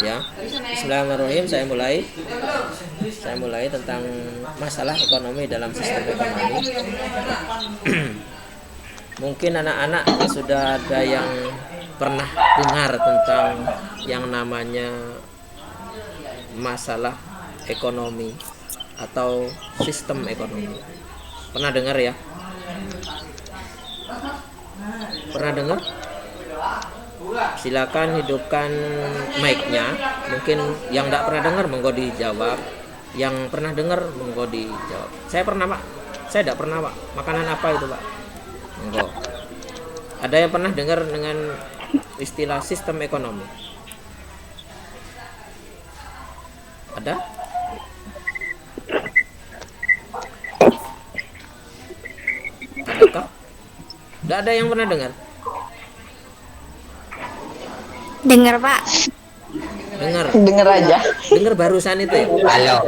Ya, Bismillahirrahmanirrahim. Saya mulai tentang masalah ekonomi dalam sistem ekonomi. Mungkin anak-anak sudah ada yang pernah dengar tentang yang namanya masalah ekonomi atau sistem ekonomi. Pernah dengar ya? Pernah dengar? Silakan hidupkan mic-nya. Mungkin yang tidak pernah dengar monggo dijawab. Yang pernah dengar monggo dijawab. Saya pernah, Pak. Saya tidak pernah, Pak. Makanan apa itu, Pak? Monggo. Ada yang pernah dengar dengan istilah sistem ekonomi? Ada? Adakah? Tidak ada yang pernah dengar? Dengar, Pak. Dengar aja. Dengar barusan itu ya? Halo.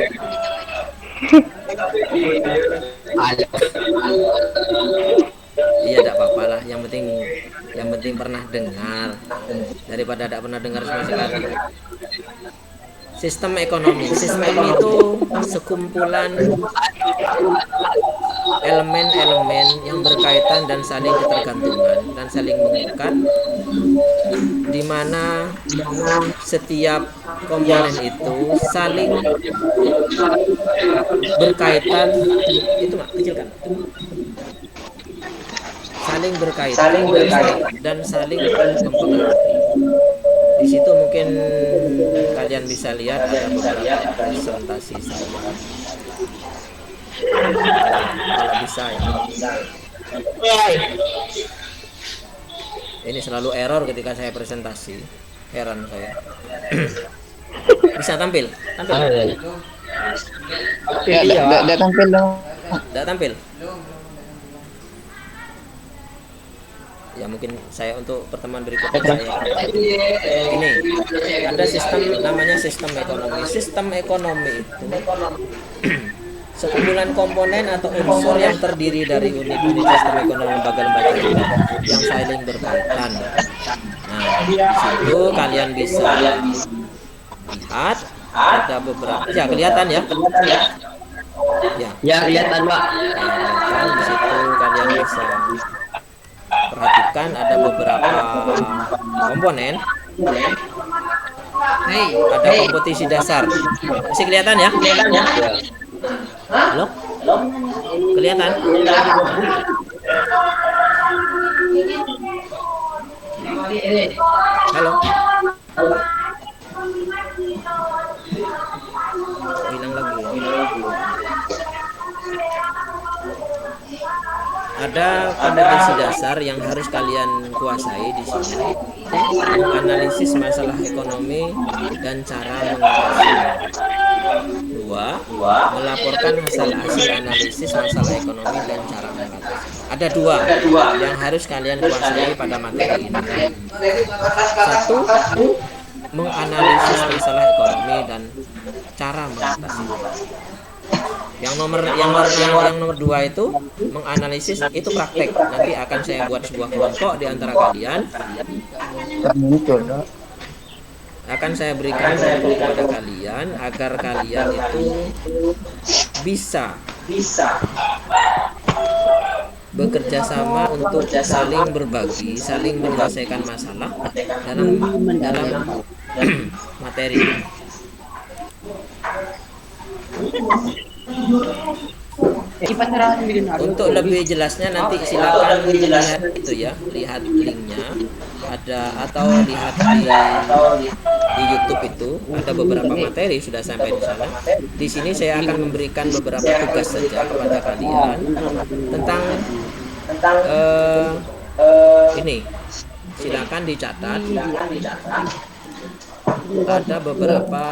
Halo. Iya, tidak apa-apa lah. Yang penting pernah dengar daripada tidak pernah dengar sama sekali. Sistem ekonomi itu sekumpulan elemen-elemen yang berkaitan dan saling ketergantungan dan saling mengikat, di mana setiap komponen itu saling berkaitan. Itu Mak, kecilkan. Saling berkaitan dan saling mempengaruhi. Di situ mungkin kalian bisa lihat ada beberapa presentasi saya. Kalau bisa ya. Ini selalu error ketika saya presentasi. Heran saya. Bisa tampil? Tidak tampil dong. Tidak tampil? Ya mungkin saya untuk pertemuan berikutnya saya ini ada namanya sistem ekonomi. Sistem ekonomi itu sekumpulan komponen atau unsur yang terdiri dari unit-unit sistem ekonomi lembaga-lembaga yang saling berkaitan. Nah, di situ kalian bisa lihat ada beberapa. Ya, kelihatan ya? Ya, kelihatan, Pak. Ya, di situ kalian bisa perhatikan ada beberapa komponen. Ada kompetisi dasar. Masih kelihatan ya? Halo? Kelihatan? Halo? Hilang lagi. Ada kompetensi dasar yang harus kalian kuasai di sini. Menganalisis masalah ekonomi dan cara mengatasinya. 2. Melaporkan hasil analisis masalah ekonomi dan cara mengatasinya. Ada 2 yang harus kalian kuasai pada materi ini. 1. Menganalisis masalah ekonomi dan cara mengatasinya. Yang nomor 2 itu menganalisis, itu praktek. Nanti akan saya buat sebuah kelompok di antara kalian. Akan saya berikan kelompok kepada kalian agar kalian itu bisa bekerja sama untuk saling berbagi, saling menyelesaikan masalah dalam materi. Untuk lebih jelasnya nanti silakan lihat itu ya, lihat linknya ada, atau lihat di YouTube itu ada beberapa materi sudah sampai di sana. Di sini saya akan memberikan beberapa tugas saja kepada kalian tentang ini. Silakan dicatat. Ada beberapa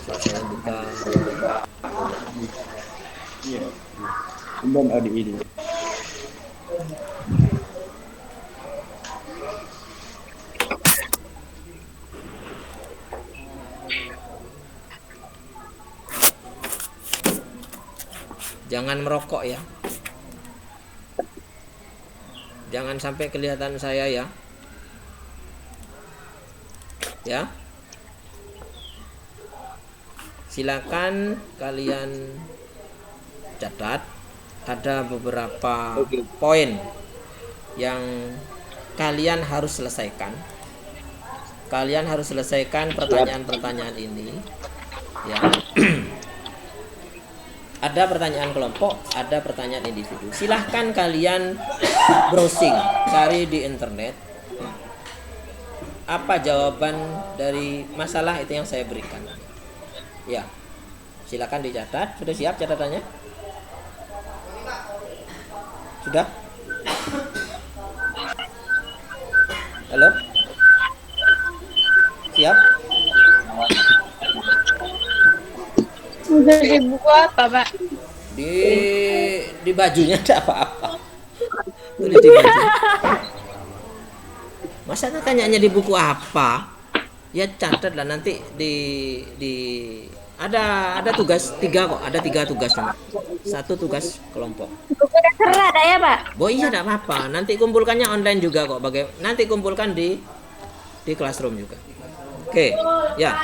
saya buka. Jangan merokok ya. Jangan sampai kelihatan saya ya. Ya. Silakan kalian catat, ada beberapa poin yang kalian harus selesaikan. Kalian harus selesaikan pertanyaan-pertanyaan ini ya. Ada pertanyaan kelompok, ada pertanyaan individu. Silahkan kalian browsing, cari di internet apa jawaban dari masalah itu yang saya berikan. Ya, silakan dicatat. Sudah siap catatannya? Sudah? Halo? Siap? Udah di buku apa, Pak? Di bajunya ada apa-apa. Tulis di baju. Masa tanyanya di buku apa? Ya catat lah nanti di ada tugas 3 kok, ada 3 tugas cuma. 1 tugas kelompok. Buku dasar ada ya, Pak? Oh iya, enggak apa-apa. Nanti kumpulkannya online juga kok. Nanti kumpulkan di classroom juga. Oke, ya.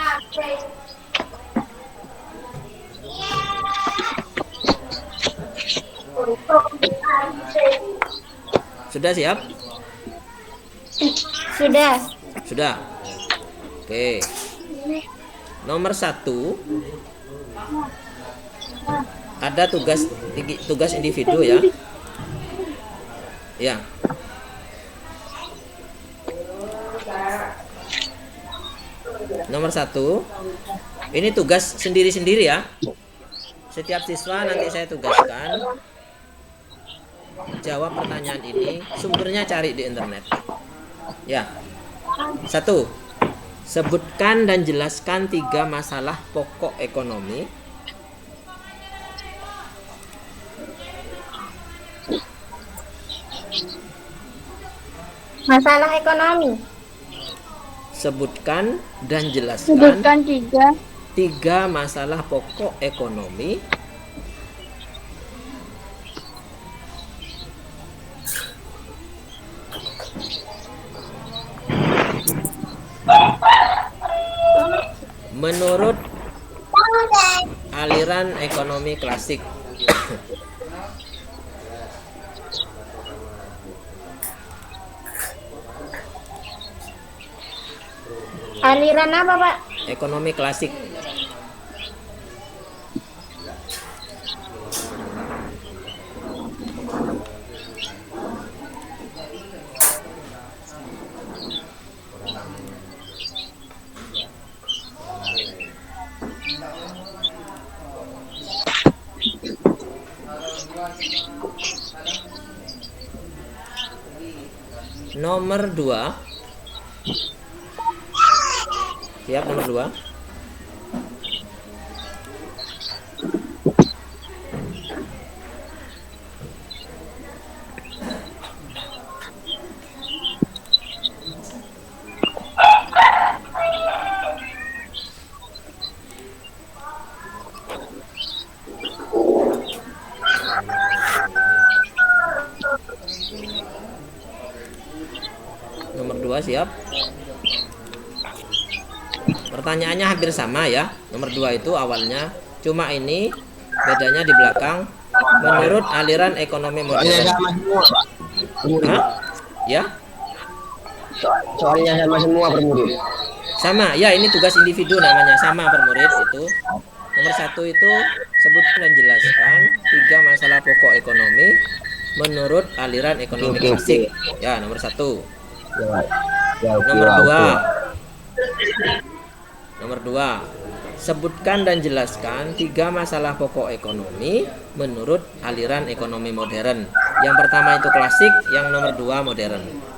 Sudah siap? Sudah. Sudah. Oke. Nomor 1 ada tugas individu ya. Ya. Nomor 1 ini tugas sendiri-sendiri ya. Setiap siswa nanti saya tugaskan jawab pertanyaan ini, sumbernya cari di internet. Ya. 1. Sebutkan dan jelaskan 3 masalah pokok ekonomi. Masalah ekonomi. Sebutkan dan jelaskan Sebutkan 3 masalah pokok ekonomi. Menurut aliran ekonomi klasik. Aliran apa, Pak? Ekonomi klasik. Nomor 2. Siap nomor 2. Nomor 2 siap. Pertanyaannya hampir sama ya. Nomor 2 itu awalnya, cuma ini bedanya di belakang. Menurut aliran ekonomi modern. Hah? Ya? Soalnya sama semua per murid. Sama, ya ini tugas individu namanya, sama per murid itu. Nomor 1 itu sebutkan dan jelaskan 3 masalah pokok ekonomi menurut aliran ekonomi klasik. Ya, nomor 1. Nomor 2. Nomor 2. Sebutkan dan jelaskan 3 masalah pokok ekonomi menurut aliran ekonomi modern. Yang pertama itu klasik, yang nomor 2 modern.